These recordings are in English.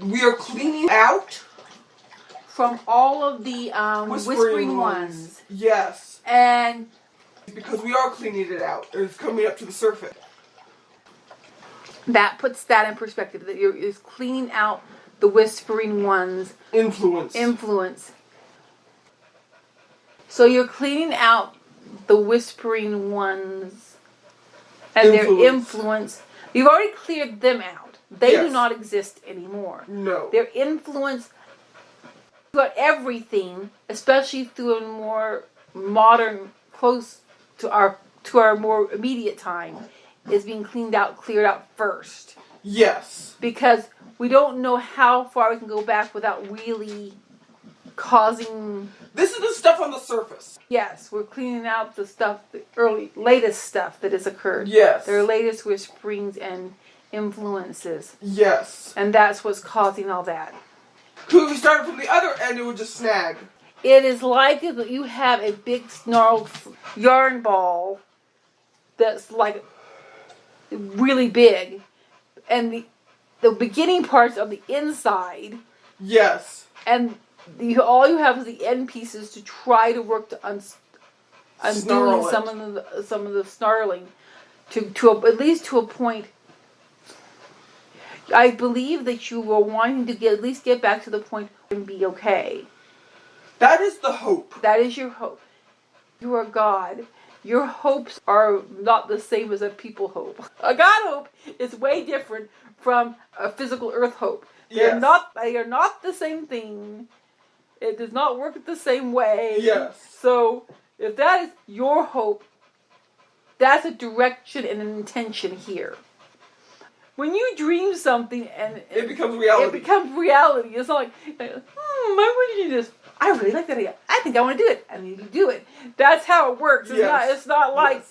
we are cleaning out from all of the whispering ones. Yes. And because we are cleaning it out. It's coming up to the surface. That puts that in perspective. That you're cleaning out the whispering ones' influence. So you're cleaning out the whispering ones and their influence. You've already cleared them out. They do not exist anymore. No. Their influence throughout everything, especially through a more modern, close to our more immediate time, is being cleared out first. Yes. Because we don't know how far we can go back without really causing... This is the stuff on the surface. Yes, we're cleaning out the stuff, the latest stuff that has occurred. Yes. Their latest whisperings and influences. Yes. And that's what's causing all that. If we started from the other end, it would just snag. It is like that you have a big snarled yarn ball that's like really big, and the beginning parts of the inside. Yes. And all you have is the end pieces to try to work to undo some of the snarling to at least to a point. I believe that you were wanting to at least get back to the point and be okay. That is the hope. That is your hope. You are God. Your hopes are not the same as a people hope. A God hope is way different from a physical earth hope. They are not the same thing. It does not work the same way. Yes. So if that is your hope, that's a direction and an intention here. When you dream something and it becomes reality. It's not like, why would you do this? I really like that idea. I think I want to do it. I need to do it. That's how it works. It's not like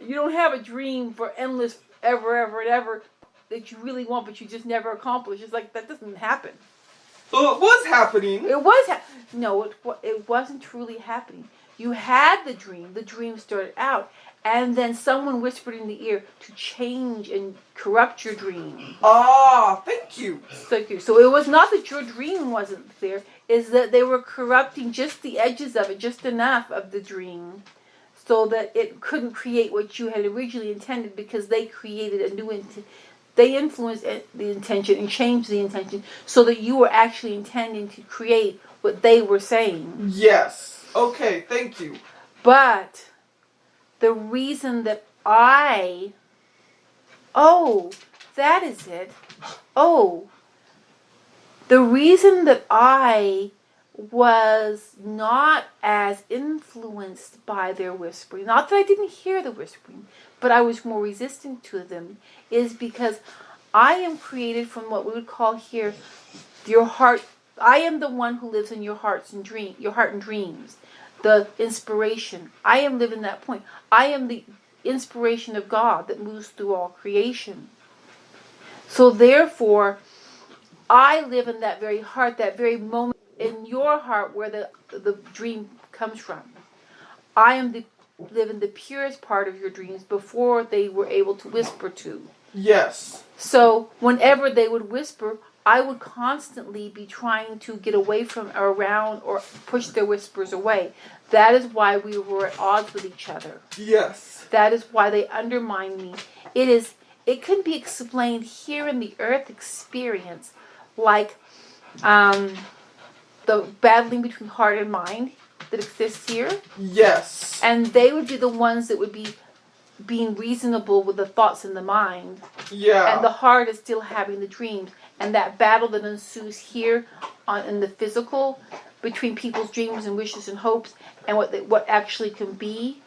you don't have a dream for endless ever and ever that you really want, but you just never accomplish. It's like, that doesn't happen. Well, it was happening. It was no, it wasn't truly happening. You had the dream. The dream started out. And then someone whispered in the ear to change and corrupt your dream. Ah, thank you. Thank you. So it was not that your dream wasn't there. It's that they were corrupting just the edges of it, just enough of the dream, so that it couldn't create what you had originally intended, because they created a new they influenced the intention and changed the intention so that you were actually intending to create what they were saying. Yes. Okay, thank you. But the reason that that is it. The reason that I was not as influenced by their whispering, not that I didn't hear the whispering, but I was more resistant to them, is because I am created from what we would call here your heart. I am the one who lives in your heart and dreams. The inspiration. I am living that point. I am the inspiration of God that moves through all creation. So therefore, I live in that very heart, that very moment in your heart where the dream comes from. I live in the purest part of your dreams before they were able to whisper to. Yes. So whenever they would whisper, I would constantly be trying to get away from, around, or push their whispers away. That is why we were at odds with each other. Yes. That is why they undermined me. It can be explained here in the earth experience, like the battling between heart and mind that exists here. Yes. And they would be the ones that would be being reasonable with the thoughts in the mind. Yeah. And the heart is still having the dreams. And that battle that ensues here in the physical between people's dreams and wishes and hopes and what actually can be,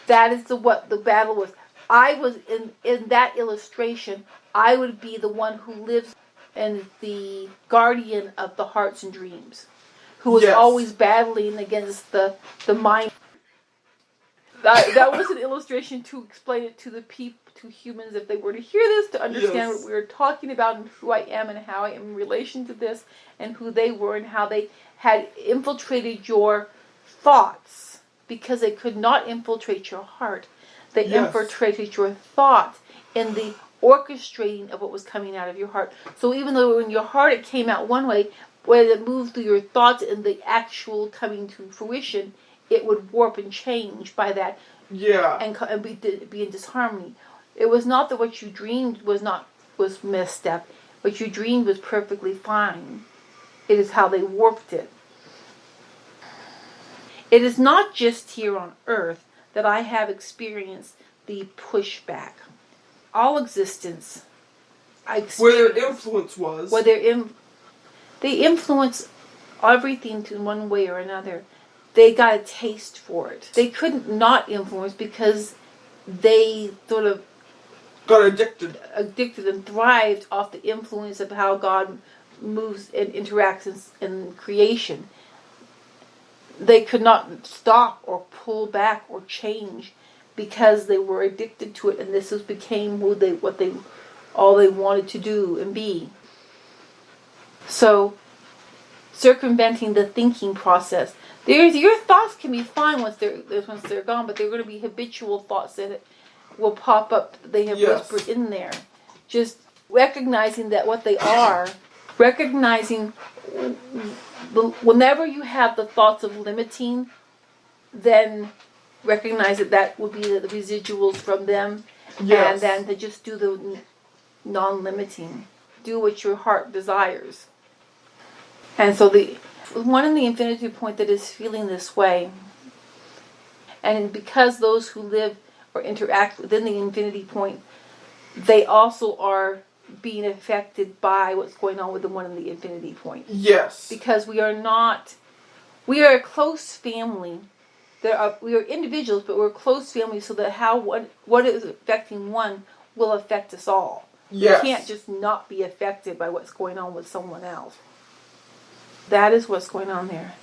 that is what the battle was. I was in that illustration, I would be the one who lives and the guardian of the hearts and dreams, who was always battling against the mind. That was an illustration to explain it to the people, to humans, if they were to hear this, to understand what we were talking about and who I am and how I am in relation to this, and who they were and how they had infiltrated your thoughts, because they could not infiltrate your heart. They infiltrated your thoughts in the orchestrating of what was coming out of your heart. So even though in your heart it came out one way, when it moved through your thoughts and the actual coming to fruition, it would warp and change by that. Yeah. And be in disharmony. It was not that what you dreamed was messed up. What you dreamed was perfectly fine. It is how they warped it. It is not just here on earth that I have experienced the pushback. All existence, where their influence was. They influence everything to one way or another. They got a taste for it. They couldn't not influence because they sort of got addicted and thrived off the influence of how God moves and interacts in creation. They could not stop or pull back or change because they were addicted to it, and this became all they wanted to do and be. So, circumventing the thinking process. Your thoughts can be fine once they're gone, but they're going to be habitual thoughts that will pop up. They have whispered in there. Just recognizing that what they are, recognizing whenever you have the thoughts of limiting, then recognize that would be the residuals from them. Yes. And then to just do the non-limiting. Do what your heart desires. And so the one in the infinity point that is feeling this way, and because those who live or interact within the infinity point, they also are being affected by what's going on with the one in the infinity point. Yes. Because we are a close family. We are individuals, but we're a close family, so that what is affecting one will affect us all. Yes. You can't just not be affected by what's going on with someone else. That is what's going on there.